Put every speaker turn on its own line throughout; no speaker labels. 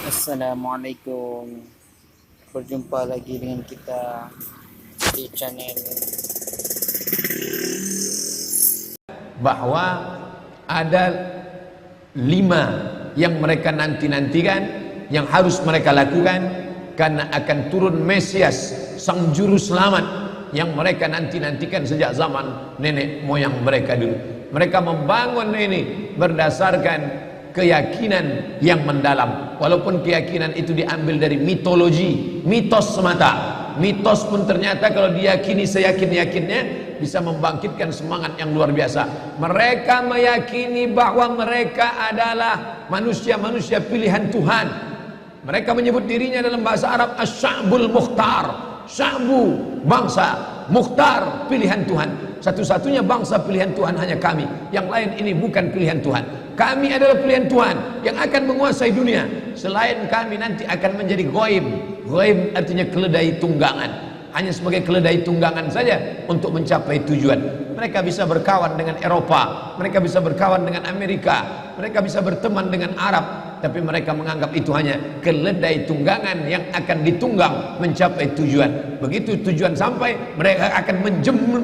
Assalamualaikum. Berjumpa lagi dengan kita di channel
bahwa ada 5 yang mereka nanti-nantikan, yang harus mereka lakukan, karena akan turun Mesias, sang juru selamat yang mereka nanti-nantikan sejak zaman nenek moyang mereka dulu. Mereka membangun ini berdasarkan keyakinan yang mendalam, walaupun keyakinan itu diambil dari mitologi, mitos semata. Mitos pun ternyata kalau diyakini seyakin-yakinnya bisa membangkitkan semangat yang luar biasa. Mereka meyakini bahwa mereka adalah manusia-manusia pilihan Tuhan. Mereka menyebut dirinya dalam bahasa Arab Asy-Sya'bul Mukhtar. Sya'bu, bangsa, Mukhtar, pilihan Tuhan. Satu-satunya bangsa pilihan Tuhan hanya kami. Yang lain ini bukan pilihan Tuhan. Kami adalah pilihan Tuhan yang akan menguasai dunia. Selain kami nanti akan menjadi ghaib. Ghaib artinya keledai tunggangan, hanya sebagai keledai tunggangan saja untuk mencapai tujuan. Mereka bisa berkawan dengan Eropa, mereka bisa berkawan dengan Amerika, mereka bisa berteman dengan Arab, tapi mereka menganggap itu hanya keledai tunggangan yang akan ditunggang mencapai tujuan. Begitu tujuan sampai, mereka akan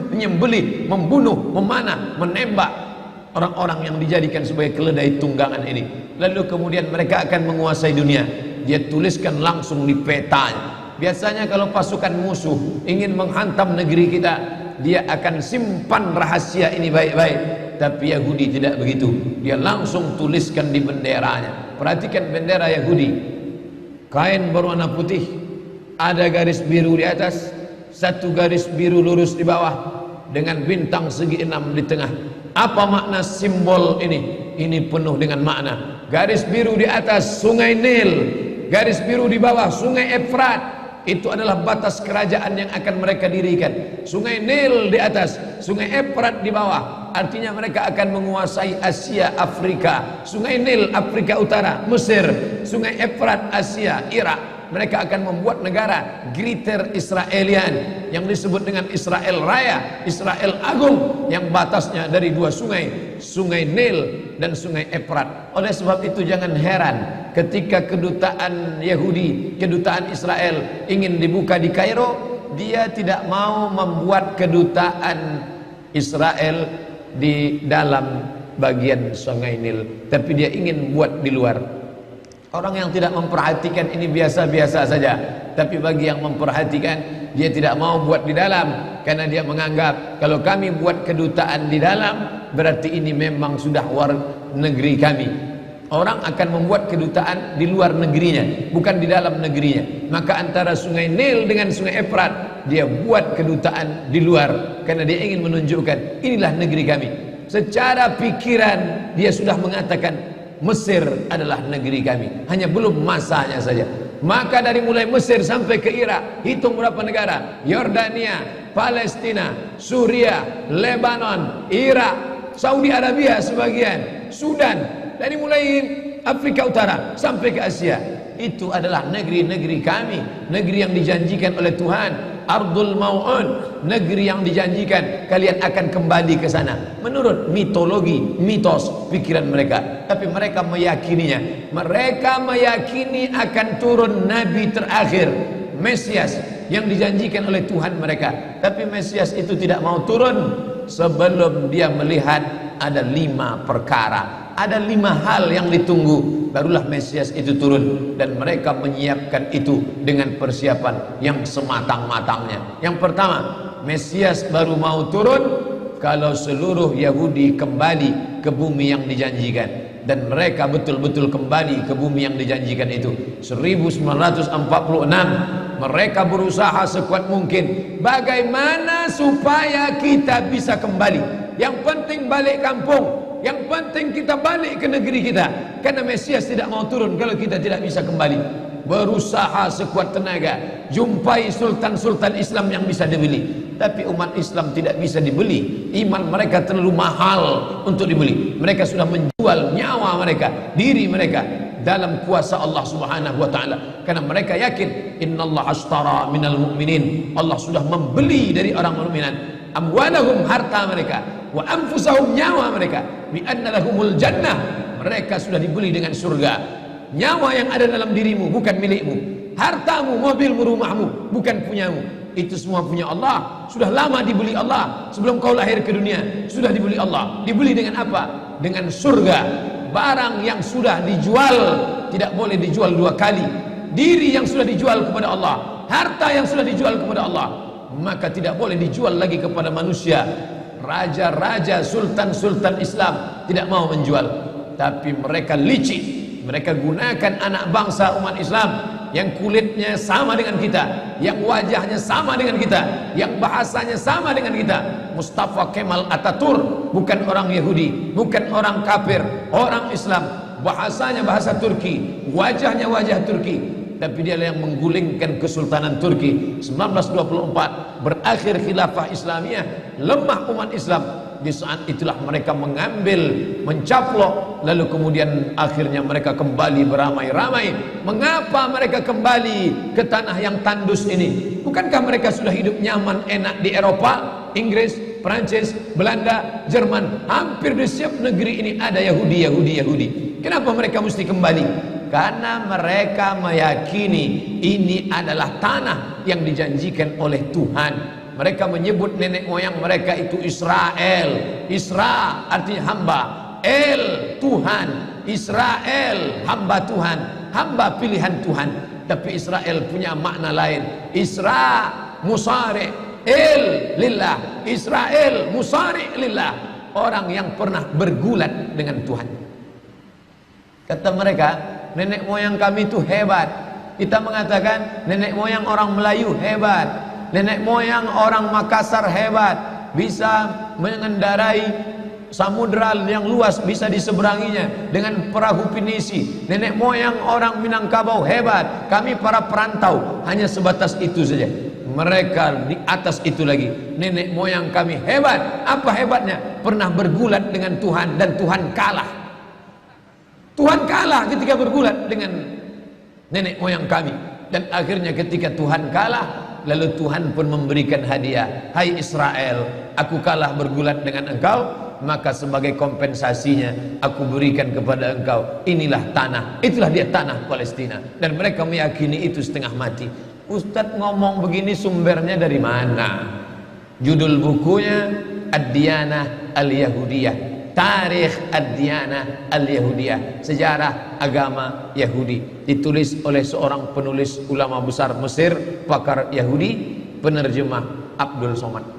menyembelih, membunuh, memanah, menembak orang-orang yang dijadikan sebagai keledai tunggangan ini. Lalu kemudian mereka akan menguasai dunia. Dia tuliskan langsung di petanya. Biasanya kalau pasukan musuh ingin menghantam negeri kita, dia akan simpan rahasia ini baik-baik. Tapi Yahudi tidak begitu. Dia langsung tuliskan di benderanya. Perhatikan bendera Yahudi. Kain berwarna putih, ada garis biru di atas, satu garis biru lurus di bawah, dengan bintang segi 6 di tengah. Apa makna simbol ini? Ini penuh dengan makna. Garis biru di atas sungai Nil, garis biru di bawah sungai Efrat. Itu adalah batas kerajaan yang akan mereka dirikan. Sungai Nil di atas, sungai Efrat di bawah. Artinya mereka akan menguasai Asia, Afrika. Sungai Nil Afrika Utara, Mesir. Sungai Efrat Asia, Irak. Mereka akan membuat negara Greater Israelian yang disebut dengan Israel Raya, Israel Agung, yang batasnya dari 2 sungai, sungai Nil dan sungai Efrat. Oleh sebab itu jangan heran ketika kedutaan Yahudi, kedutaan Israel ingin dibuka di Kairo, dia tidak mau membuat kedutaan Israel di dalam bagian sungai Nil, tapi dia ingin buat di luar. Orang yang tidak memperhatikan ini biasa-biasa saja, tapi bagi yang memperhatikan, dia tidak mau buat di dalam, karena dia menganggap kalau kami buat kedutaan di dalam, berarti ini memang sudah war negeri kami. Orang akan membuat kedutaan di luar negerinya, bukan di dalam negerinya. Maka antara sungai Nil dengan sungai Efrat, dia buat kedutaan di luar, karena dia ingin menunjukkan inilah negeri kami. Secara pikiran dia sudah mengatakan Mesir adalah negeri kami, hanya belum masanya saja. Maka dari mulai Mesir sampai ke Irak, hitung berapa negara: Yordania, Palestina, Suria, Lebanon, Irak, Saudi Arabia sebagian, Sudan, dari mulai Afrika Utara sampai ke Asia. Itu adalah negeri-negeri kami, negeri yang dijanjikan oleh Tuhan. Ardul Mau'un, negeri yang dijanjikan kalian akan kembali ke sana. Menurut mitologi, mitos, pikiran mereka. Tapi mereka meyakininya. Mereka meyakini akan turun Nabi terakhir, Mesias, yang dijanjikan oleh Tuhan mereka. Tapi Mesias itu tidak mau turun sebelum dia melihat ada 5 perkara. Ada 5 hal yang ditunggu, barulah Mesias itu turun. Dan mereka menyiapkan itu dengan persiapan yang sematang-matangnya. Yang pertama, Mesias baru mau turun kalau seluruh Yahudi kembali ke bumi yang dijanjikan. Dan mereka betul-betul kembali ke bumi yang dijanjikan itu. 1946 mereka berusaha sekuat mungkin, bagaimana supaya kita bisa kembali. Yang penting balik kampung, yang penting kita balik ke negeri kita, karena Mesias tidak mau turun kalau kita tidak bisa kembali. Berusaha sekuat tenaga, jumpai sultan-sultan Islam yang bisa dibeli, tapi umat Islam tidak bisa dibeli. Iman mereka terlalu mahal untuk dibeli. Mereka sudah menjual nyawa mereka, diri mereka dalam kuasa Allah Subhanahu wa taala, karena mereka yakin innallaha ashtara minal mu'minin, Allah sudah membeli dari orang mukminin amwalahum, harta mereka, wa anfusahum, nyawa mereka, bi anna lahumul jannah, mereka sudah dibeli dengan surga. Nyawa yang ada dalam dirimu bukan milikmu. Hartamu, mobilmu, rumahmu bukan punyamu. Itu semua punya Allah. Sudah lama dibeli Allah. Sebelum kau lahir ke dunia sudah dibeli Allah. Dibeli dengan apa? Dengan surga. Barang yang sudah dijual tidak boleh dijual dua kali. Diri yang sudah dijual kepada Allah, harta yang sudah dijual kepada Allah, maka tidak boleh dijual lagi kepada manusia. Raja-raja, sultan-sultan Islam tidak mau menjual, tapi mereka licik. Mereka gunakan anak bangsa umat Islam yang kulitnya sama dengan kita, yang wajahnya sama dengan kita, yang bahasanya sama dengan kita. Mustafa Kemal Atatürk bukan orang Yahudi, bukan orang kafir, orang Islam. Bahasanya bahasa Turki, wajahnya wajah Turki, tapi dia yang menggulingkan kesultanan Turki. 1924 berakhir khilafah Islamiyah, lemah umat Islam. Di saat itulah mereka mengambil, mencaplok, lalu kemudian akhirnya mereka kembali beramai-ramai. Mengapa mereka kembali ke tanah yang tandus ini? Bukankah mereka sudah hidup nyaman, enak di Eropa, Inggris, Perancis, Belanda, Jerman? Hampir di setiap negeri ini ada Yahudi. Kenapa mereka mesti kembali? Karena mereka meyakini ini adalah tanah yang dijanjikan oleh Tuhan. Mereka menyebut nenek moyang mereka itu Israel. Isra artinya hamba, El Tuhan. Israel hamba Tuhan, hamba pilihan Tuhan. Tapi Israel punya makna lain. Isra musari El lillah. Israel musari lillah, orang yang pernah bergulat dengan Tuhan. Kata mereka, nenek moyang kami itu hebat. Kita mengatakan nenek moyang orang Melayu hebat, nenek moyang orang Makassar hebat, bisa mengendarai samudra yang luas, bisa diseberanginya dengan perahu pinisi. Nenek moyang orang Minangkabau hebat, kami para perantau hanya sebatas itu saja. Mereka di atas itu lagi. Nenek moyang kami hebat. Apa hebatnya? Pernah bergulat dengan Tuhan dan Tuhan kalah. Tuhan kalah ketika bergulat dengan nenek moyang kami. Dan akhirnya ketika Tuhan kalah, lalu Tuhan pun memberikan hadiah. Hai Israel, aku kalah bergulat dengan engkau, maka sebagai kompensasinya aku berikan kepada engkau inilah tanah. Itulah dia tanah Palestina. Dan mereka meyakini itu setengah mati. Ustadz ngomong begini sumbernya dari mana? Judul bukunya Ad-Diyanah Al-Yahudiyah, Tarikh Ad-Diyanah Al-Yahudiyah, sejarah agama Yahudi, ditulis oleh seorang penulis ulama besar Mesir, pakar Yahudi, penerjemah Abdul Somad.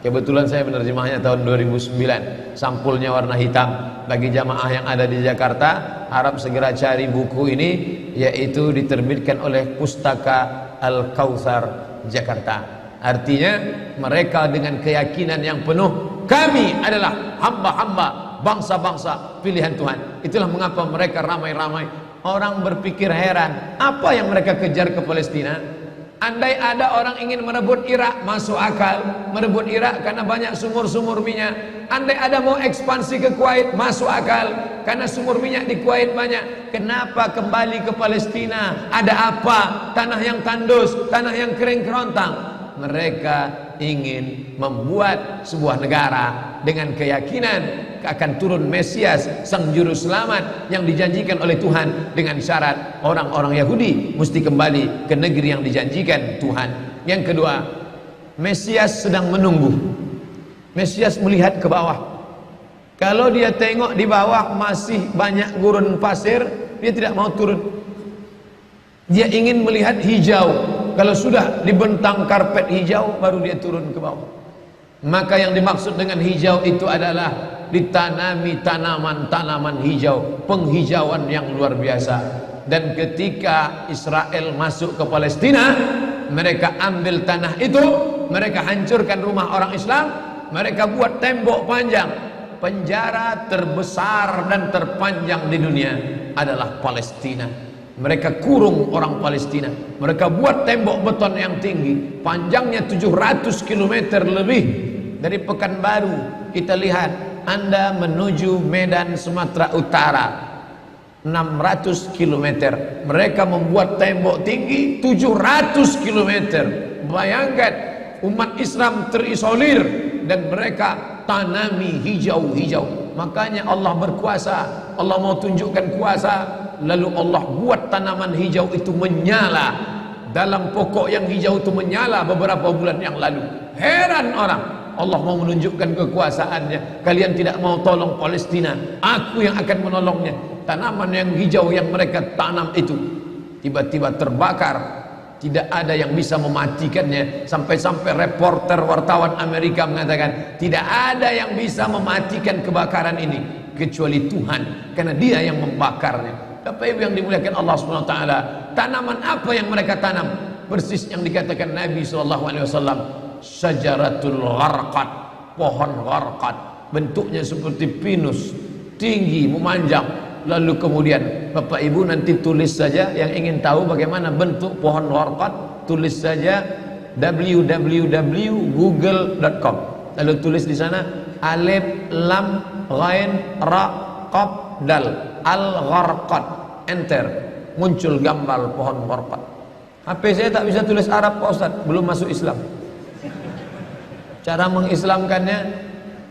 Kebetulan saya menerjemahnya tahun 2009. Sampulnya warna hitam. Bagi jamaah yang ada di Jakarta, harap segera cari buku ini, yaitu diterbitkan oleh Pustaka Al-Kautsar Jakarta. Artinya mereka dengan keyakinan yang penuh, kami adalah hamba-hamba bangsa-bangsa pilihan Tuhan. Itulah mengapa mereka ramai-ramai. Orang berpikir heran, apa yang mereka kejar ke Palestina? Andai ada orang ingin merebut Irak, masuk akal. Merebut Irak karena banyak sumur-sumur minyak. Andai ada mau ekspansi ke Kuwait, masuk akal, karena sumur minyak di Kuwait banyak. Kenapa kembali ke Palestina? Ada apa? Tanah yang tandus, tanah yang kering kerontang. Mereka ingin membuat sebuah negara dengan keyakinan akan turun Mesias, sang juru selamat yang dijanjikan oleh Tuhan, dengan syarat orang-orang Yahudi mesti kembali ke negeri yang dijanjikan Tuhan. Yang kedua, Mesias sedang menunggu. Mesias melihat ke bawah. Kalau dia tengok di bawah masih banyak gurun pasir, dia tidak mau turun. Dia ingin melihat hijau. Kalau sudah dibentang karpet hijau, baru dia turun ke bawah. Maka yang dimaksud dengan hijau itu adalah ditanami tanaman-tanaman hijau, penghijauan yang luar biasa. Dan ketika Israel masuk ke Palestina, mereka ambil tanah itu, mereka hancurkan rumah orang Islam, mereka buat tembok panjang. Penjara terbesar dan terpanjang di dunia adalah Palestina. Mereka kurung orang Palestina. Mereka buat tembok beton yang tinggi, panjangnya 700 km lebih. Dari Pekanbaru kita lihat, Anda menuju Medan Sumatera Utara 600 km. Mereka membuat tembok tinggi 700 km. Bayangkan, umat Islam terisolir dan mereka tanami hijau-hijau. Makanya Allah berkuasa. Allah mau tunjukkan kuasa, lalu Allah buat tanaman hijau itu menyala. Dalam pokok yang hijau itu menyala beberapa bulan yang lalu. Heran orang, Allah mau menunjukkan kekuasaannya. Kalian tidak mau tolong Palestina, aku yang akan menolongnya. Tanaman yang hijau yang mereka tanam itu tiba-tiba terbakar. Tidak ada yang bisa mematikannya. Sampai-sampai reporter wartawan Amerika mengatakan tidak ada yang bisa mematikan kebakaran ini kecuali Tuhan, karena Dia yang membakarnya. Bapak Ibu yang dimuliakan Allah Subhanahu wa taala, tanaman apa yang mereka tanam? Persis yang dikatakan Nabi sallallahu alaihi wasallam, syajaratul gharqad, pohon gharqad, bentuknya seperti pinus, tinggi, memanjang. Lalu kemudian Bapak Ibu nanti tulis saja yang ingin tahu bagaimana bentuk pohon gharqad, tulis saja www.google.com. Lalu tulis di sana alif lam ghain ra qaf dal al gharqad, enter, muncul gambar pohon gharqad. HP saya tak bisa tulis Arab Pak Ustaz, belum masuk Islam. Cara mengislamkannya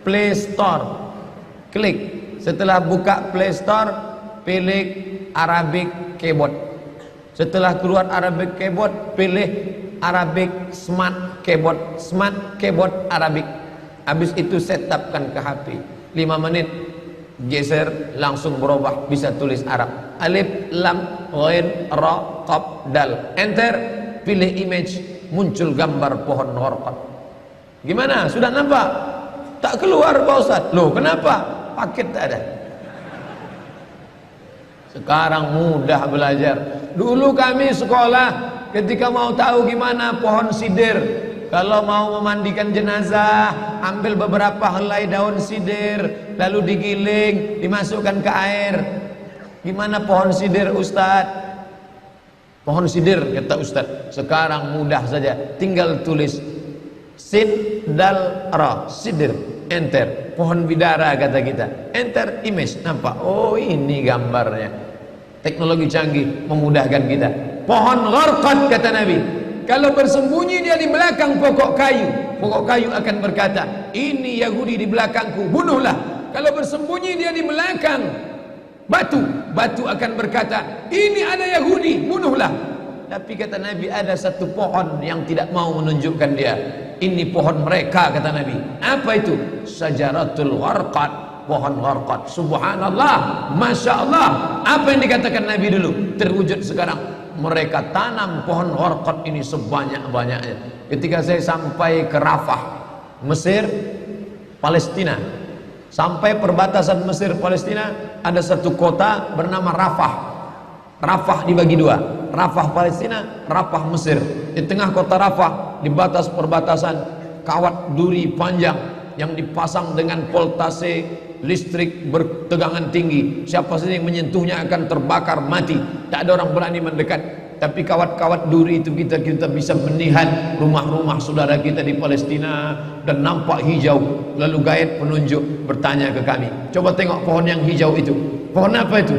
Play Store, klik. Setelah buka Play Store, pilih Arabic Keyboard. Setelah keluar Arabic Keyboard, pilih Arabic Smart Keyboard. Smart Keyboard Arabic. Habis itu setupkan ke HP. 5 menit, geser, langsung berubah, bisa tulis Arab. Alif, lam, ghain, ra, qaf, dal. Enter, pilih image, muncul gambar pohon gharqad. Gimana? Sudah nampak? Tak keluar Pak Ustaz. Loh, kenapa? Paket tak ada. Sekarang mudah belajar. Dulu kami sekolah ketika mau tahu gimana pohon sidir, kalau mau memandikan jenazah, ambil beberapa helai daun sidir, lalu digiling, dimasukkan ke air. Gimana pohon sidir Ustaz? Pohon sidir kata Ustaz. Sekarang mudah saja, tinggal tulis sin dal ra, sidir, enter. Pohon bidara kata kita, enter image, nampak, oh ini gambarnya. Teknologi canggih memudahkan kita. Pohon gharqad kata Nabi, kalau bersembunyi dia di belakang pokok kayu, pokok kayu akan berkata, ini Yahudi di belakangku, bunuhlah. Kalau bersembunyi dia di belakang batu, batu akan berkata, ini ada Yahudi, bunuhlah. Tapi kata Nabi, ada satu pohon yang tidak mau menunjukkan dia. Ini pohon mereka kata Nabi. Apa itu? Syajaratul gharqad, pohon gharqad. Subhanallah, Masya Allah. Apa yang dikatakan Nabi dulu terwujud sekarang. Mereka tanam pohon gharqad ini sebanyak-banyaknya. Ketika saya sampai ke Rafah, Mesir, Palestina, sampai perbatasan Mesir Palestina, ada satu kota bernama Rafah. Rafah dibagi dua, Rafah Palestina, Rafah Mesir. Di tengah kota Rafah, di batas perbatasan, kawat duri panjang yang dipasang dengan voltase listrik bertegangan tinggi. Siapa saja yang menyentuhnya akan terbakar mati. Tak ada orang berani mendekat. Tapi kawat-kawat duri itu kita bisa melihat rumah-rumah saudara kita di Palestina dan nampak hijau. Lalu gaib penunjuk bertanya ke kami, coba tengok pohon yang hijau itu. Pohon apa itu?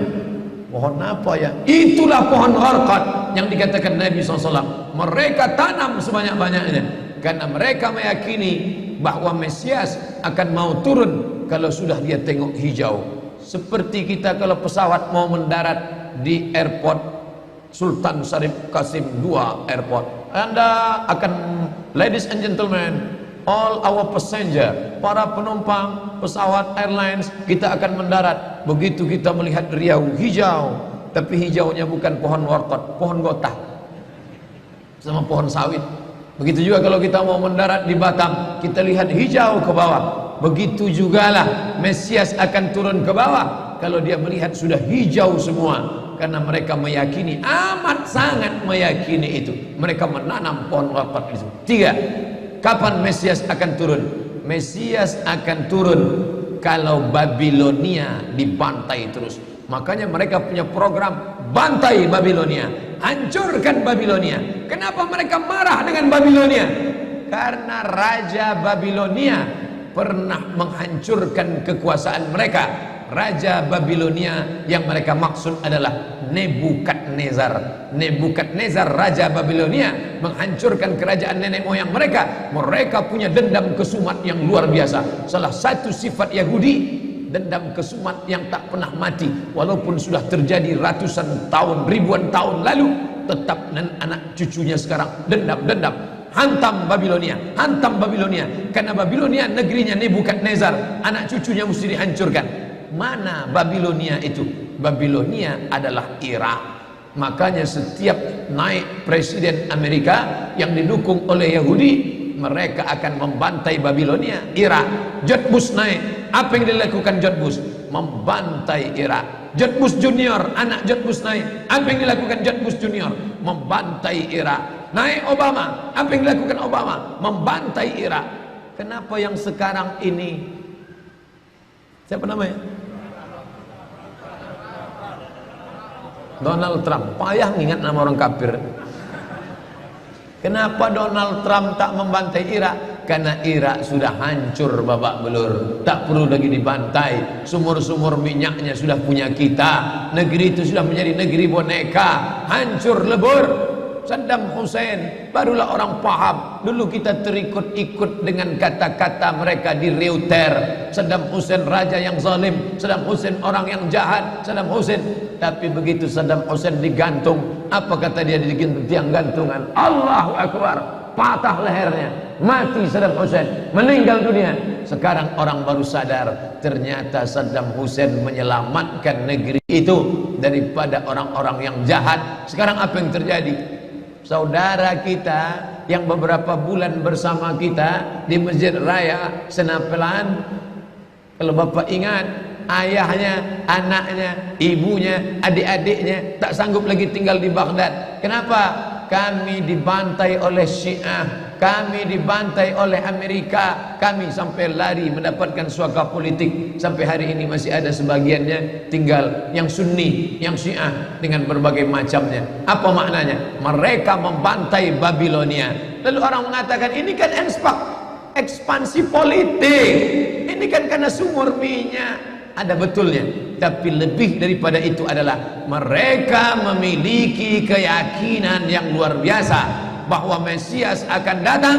Pohon apa ya? Itulah pohon gharqad yang dikatakan Nabi SAW. Mereka tanam sebanyak-banyaknya karena mereka meyakini bahwa Mesias akan mau turun kalau sudah dia tengok hijau. Seperti kita kalau pesawat mau mendarat di airport Sultan Syarif Qasim II airport, Anda akan, ladies and gentlemen, all our passenger, para penumpang pesawat airlines, kita akan mendarat. Begitu kita melihat riau hijau, tapi hijaunya bukan pohon gharqad, pohon gotah sama pohon sawit. Begitu juga kalau kita mau mendarat di Batam, kita lihat hijau ke bawah. Begitu jugalah Mesias akan turun ke bawah kalau dia melihat sudah hijau semua, karena mereka meyakini, amat sangat meyakini itu. Mereka menanam pohon gharqad itu. 3. Kapan Mesias akan turun? Mesias akan turun kalau Babilonia dibantai terus. Makanya mereka punya program bantai Babilonia, hancurkan Babilonia. Kenapa mereka marah dengan Babilonia? Karena Raja Babilonia pernah menghancurkan kekuasaan mereka. Raja Babilonia yang mereka maksud adalah Nebukadnezar. Nebukadnezar Raja Babilonia menghancurkan kerajaan nenek moyang mereka. Mereka punya dendam kesumat yang luar biasa. Salah satu sifat Yahudi, dendam kesumat yang tak pernah mati, walaupun sudah terjadi ratusan tahun, ribuan tahun lalu, tetap anak cucunya sekarang dendam. Hantam Babilonia, karena Babilonia negerinya Nebukadnezar, anak cucunya mesti dihancurkan. Mana Babilonia itu? Babilonia adalah Irak. Makanya setiap naik presiden Amerika yang didukung oleh Yahudi, mereka akan membantai Babilonia, Irak. George Bush naik, apa yang dilakukan George Bush? Membantai Irak. George Bush Junior, anak George Bush naik, apa yang dilakukan George Bush Junior? Membantai Irak. Naik Obama, apa yang dilakukan Obama? Membantai Irak. Kenapa yang sekarang ini, siapa namanya? Donald Trump. Payah ngingat nama orang kafir. Kenapa Donald Trump tak membantai Irak? Karena Irak sudah hancur babak belur, tak perlu lagi dibantai. Sumur-sumur minyaknya sudah punya kita. Negeri itu sudah menjadi negeri boneka, hancur lebur. Saddam Hussein barulah orang paham. Dulu kita terikut-ikut dengan kata-kata mereka di Reuter. Saddam Hussein raja yang zalim, Saddam Hussein orang yang jahat, Saddam Hussein. Tapi begitu Saddam Hussein digantung, apa kata dia di tiang gantungan? Allahu Akbar, patah lehernya, mati Saddam Hussein, meninggal dunia. Sekarang orang baru sadar, ternyata Saddam Hussein menyelamatkan negeri itu daripada orang-orang yang jahat. Sekarang apa yang terjadi? Saudara kita yang beberapa bulan bersama kita di Masjid Raya Senapelan, kalau Bapak ingat, ayahnya, anaknya, ibunya, adik-adiknya tak sanggup lagi tinggal di Baghdad. Kenapa? Kami dibantai oleh Syiah, kami dibantai oleh Amerika, kami sampai lari mendapatkan suaka politik. Sampai hari ini masih ada sebagiannya tinggal yang Sunni, yang Syiah dengan berbagai macamnya. Apa maknanya? Mereka membantai Babilonia. Lalu orang mengatakan ini kan ekspansi politik, ini kan karena sumur minyak. Ada betulnya, tapi lebih daripada itu adalah mereka memiliki keyakinan yang luar biasa bahwa Mesias akan datang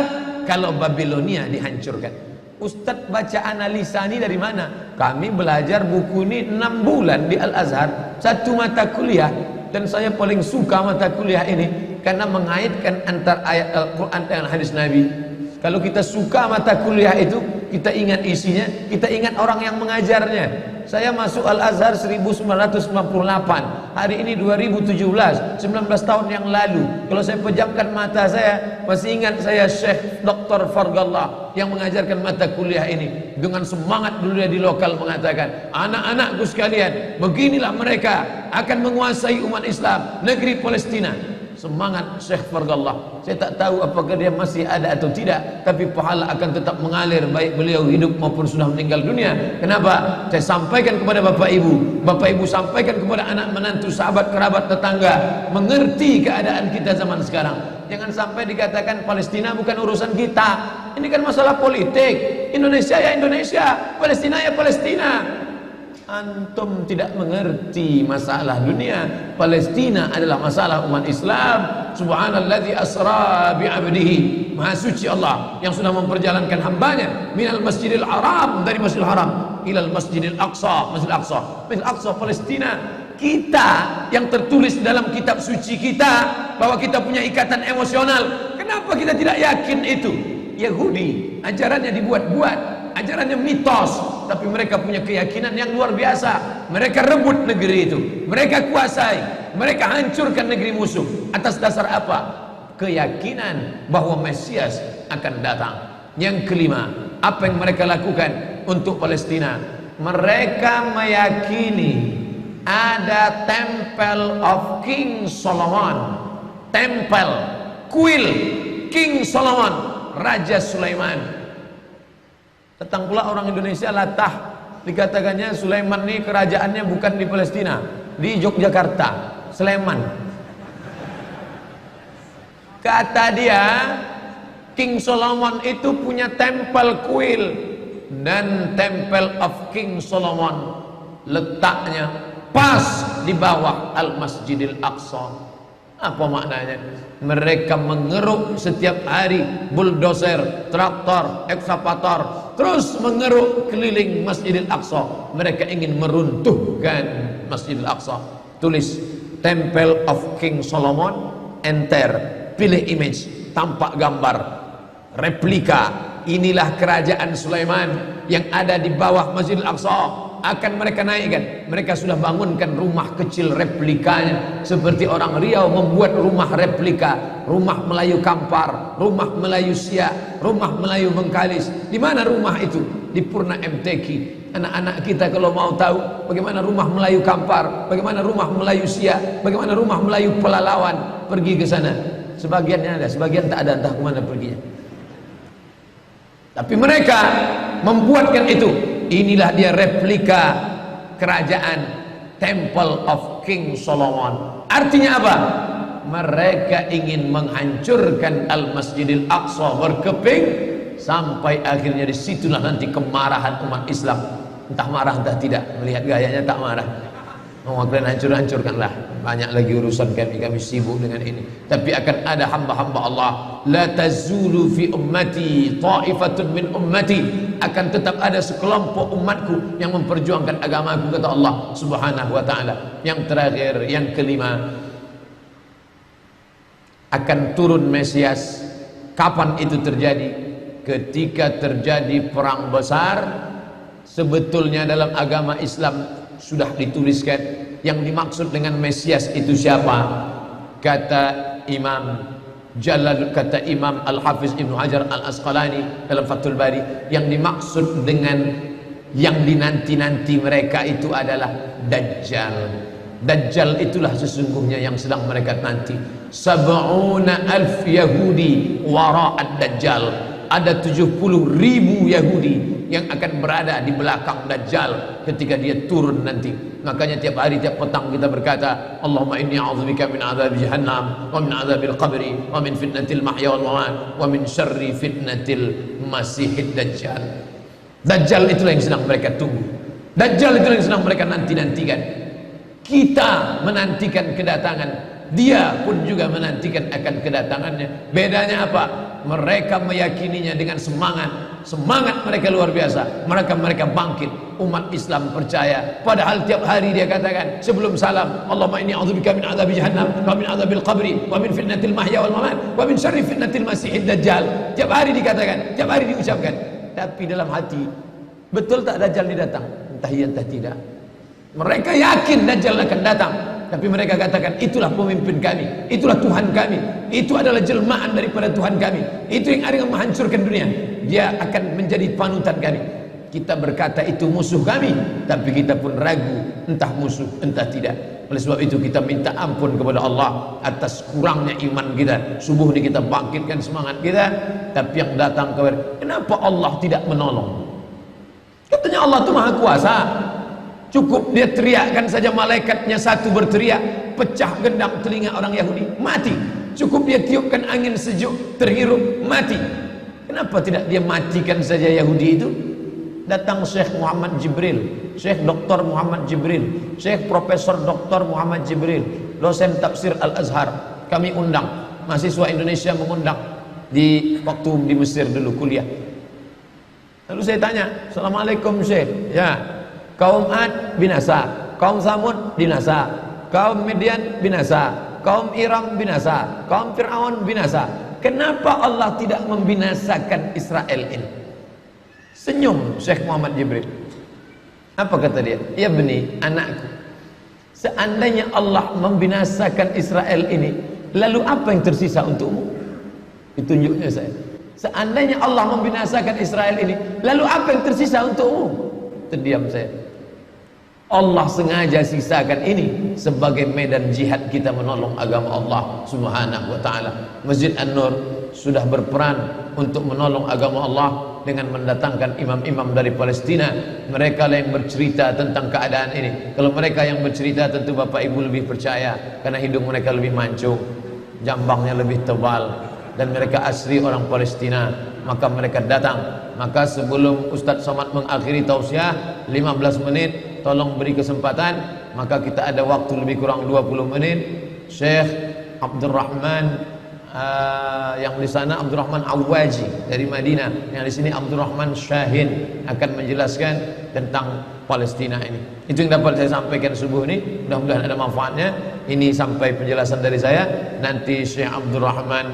kalau Babilonia dihancurkan. Ustadz baca analisa ini dari mana? Kami belajar buku ini 6 bulan di Al-Azhar, 1 mata kuliah, dan saya paling suka mata kuliah ini karena mengaitkan antara ayat Al-Quran dengan hadis Nabi. Kalau kita suka mata kuliah itu, kita ingat isinya, kita ingat orang yang mengajarnya. Saya masuk Al-Azhar 1998, hari ini 2017, 19 tahun yang lalu. Kalau saya pejamkan mata saya, masih ingat saya Syekh Dr. Fargallah yang mengajarkan mata kuliah ini. Dengan semangat dulu dia di lokal mengatakan, anak-anakku sekalian, beginilah mereka akan menguasai umat Islam, negeri Palestina. Semangat Syekh Fargallah. Saya tak tahu apakah dia masih ada atau tidak, tapi pahala akan tetap mengalir baik beliau hidup maupun sudah meninggal dunia. Kenapa? Saya sampaikan kepada Bapak Ibu sampaikan kepada anak menantu, sahabat, kerabat, tetangga, mengerti keadaan kita zaman sekarang. Jangan sampai dikatakan Palestina bukan urusan kita. Ini kan masalah politik. Indonesia ya Indonesia, Palestina ya Palestina. Antum tidak mengerti masalah dunia. Palestina adalah masalah umat Islam. Subhanalladzi asra bi'abdihi, maha suci Allah yang sudah memperjalankan hambanya minal masjidil haram, dari masjidil haram ilal masjidil aqsa, masjidil aqsa, masjidil aqsa Palestina. Kita yang tertulis dalam kitab suci kita bahwa kita punya ikatan emosional, kenapa kita tidak yakin itu? Yahudi ajarannya dibuat-buat, ajarannya mitos, tapi mereka punya keyakinan yang luar biasa. Mereka rebut negeri itu, mereka kuasai, mereka hancurkan negeri musuh. Atas dasar apa? Keyakinan bahwa Mesias akan datang. Yang kelima, apa yang mereka lakukan untuk Palestina? Mereka meyakini ada Temple of King Solomon, tempel, kuil King Solomon, Raja Sulaiman. Datang pula orang Indonesia latah, dikatakannya Sulaiman ini kerajaannya bukan di Palestina, di Yogyakarta, Sleman. Kata dia, King Solomon itu punya tempel kuil, dan Temple of King Solomon letaknya pas di bawah Al-Masjidil Aqsa. Apa maknanya? Mereka mengeruk setiap hari bulldozer, traktor, ekskavator, terus mengeruk keliling Masjidil Aqsa. Mereka ingin meruntuhkan Masjidil Aqsa. Tulis Temple of King Solomon, enter, pilih image, tampak gambar, replika. Inilah kerajaan Sulaiman yang ada di bawah Masjidil Aqsa. Akan mereka naikkan. Mereka sudah bangunkan rumah kecil replikanya, seperti orang Riau membuat rumah replika, rumah Melayu Kampar, rumah Melayu Siak, rumah Melayu Bengkalis. Di mana rumah itu? Di Purna MTQ. Anak-anak kita kalau mau tahu bagaimana rumah Melayu Kampar, bagaimana rumah Melayu Siak, bagaimana rumah Melayu Pelalawan, pergi ke sana. Sebagiannya ada, sebagian tak ada, entah kemana perginya. Tapi mereka membuatkan itu. Inilah dia replika kerajaan Temple of King Solomon. Artinya apa? Mereka ingin menghancurkan Al-Masjidil Aqsa berkeping, sampai akhirnya disitulah nanti kemarahan umat Islam. Entah marah entah tidak, melihat gayanya tak marah. Mau kalian hancur-hancurkanlah. Banyak lagi urusan kami sibuk dengan ini. Tapi akan ada hamba-hamba Allah. La tazulu fi ummati ta'ifatun min ummati. Akan tetap ada sekelompok umatku yang memperjuangkan agamaku, kata Allah Subhanahu wa ta'ala. Yang terakhir, yang kelima, akan turun Mesias. Kapan itu terjadi? Ketika terjadi perang besar. Sebetulnya dalam agama Islam sudah dituliskan yang dimaksud dengan Mesias itu siapa. Kata Imam Al-Hafiz Ibnu Hajar Al-Asqalani dalam Fathul Bari, yang dimaksud dengan yang dinanti-nanti mereka itu adalah Dajjal. Dajjal itulah sesungguhnya yang sedang mereka nanti. 70,000 Yahudi wara'ad Dajjal. Ada 70.000 Yahudi yang akan berada di belakang Dajjal ketika dia turun nanti. Makanya tiap hari, tiap petang kita berkata, Allahumma inni a'udzubika min adzabi jahannam wa min adzabil qabri wa min fitnatil mahya wal mamat wa min syarri fitnatil masihid Dajjal. Dajjal itulah yang sedang mereka tunggu. Dajjal itulah yang sedang mereka nanti-nantikan. Kita menantikan kedatangan, dia pun juga menantikan akan kedatangannya. Bedanya apa? Mereka meyakininya dengan semangat. Semangat mereka luar biasa. Mereka bangkit. Umat Islam percaya. Padahal tiap hari dia katakan sebelum salam, Allahumma inni a'udzubika min adzabi jahannam wa min adzabil qabri wa min fitnatil mahya wal mamat wa min syarri fitnatil masihid Dajjal. Tiap hari dikatakan, tiap hari diucapkan. Tapi dalam hati, betul tak Dajjal ini datang? Entah iya entah tidak. Mereka yakin Dajjal akan datang, tapi mereka katakan itulah pemimpin kami, itulah Tuhan kami, itu adalah jelmaan daripada Tuhan kami, itu yang akan menghancurkan dunia, dia akan menjadi panutan kami. Kita berkata itu musuh kami, tapi kita pun ragu entah musuh entah tidak. Oleh sebab itu kita minta ampun kepada Allah atas kurangnya iman kita. Subuh ini kita bangkitkan semangat kita, tapi yang datang kepada, kenapa Allah tidak menolong? Katanya Allah itu maha kuasa. Cukup dia teriakkan saja, malaikatnya satu berteriak, pecah gendang telinga orang Yahudi, mati. Cukup dia tiupkan angin sejuk, terhirup, mati. Kenapa tidak dia matikan saja Yahudi itu? Datang Syekh Muhammad Jibril, Syekh Dr. Muhammad Jibril, Syekh Profesor Dr. Muhammad Jibril, dosen tafsir Al-Azhar. Kami undang, mahasiswa Indonesia mengundang di waktu di Mesir dulu kuliah. Lalu saya tanya, Assalamualaikum Syekh. Ya, kaum Ad binasa, kaum Samud binasa, kaum Midian binasa, kaum Iram binasa, kaum Fir'aun binasa. Kenapa Allah tidak membinasakan Israel ini? Senyum Syekh Muhammad Jibril. Apa kata dia? Ya beni, anakku, seandainya Allah membinasakan Israel ini, lalu apa yang tersisa untukmu? Ditunjuknya saya. Seandainya Allah membinasakan Israel ini, lalu apa yang tersisa untukmu? Terdiam saya. Allah sengaja sisakan ini sebagai medan jihad kita menolong agama Allah Subhanahu wa ta'ala. Masjid An-Nur sudah berperan untuk menolong agama Allah dengan mendatangkan imam-imam dari Palestina. Mereka lah yang bercerita tentang keadaan ini. Kalau mereka yang bercerita, tentu Bapak Ibu lebih percaya, karena hidung mereka lebih mancung, jambangnya lebih tebal, dan mereka asli orang Palestina. Maka mereka datang. Maka sebelum Ustadz Somad mengakhiri tausiah 15 menit, tolong beri kesempatan. Maka kita ada waktu lebih kurang 20 menit. Syekh Abdurrahman yang di sana Abdurrahman Awaji dari Madinah, yang di sini Abdurrahman Syahin akan menjelaskan tentang Palestina ini. Itu yang dapat saya sampaikan subuh ini. Mudah-mudahan ada manfaatnya. Ini sampai penjelasan dari saya. Nanti Syekh Abdurrahman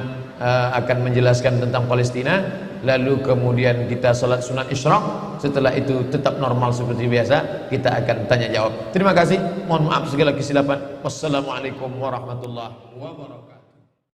akan menjelaskan tentang Palestina. Lalu kemudian kita salat sunat isyraq. Setelah itu tetap normal seperti biasa. Kita akan tanya jawab. Terima kasih. Mohon maaf segala kesilapan. Wassalamualaikum warahmatullahi wabarakatuh.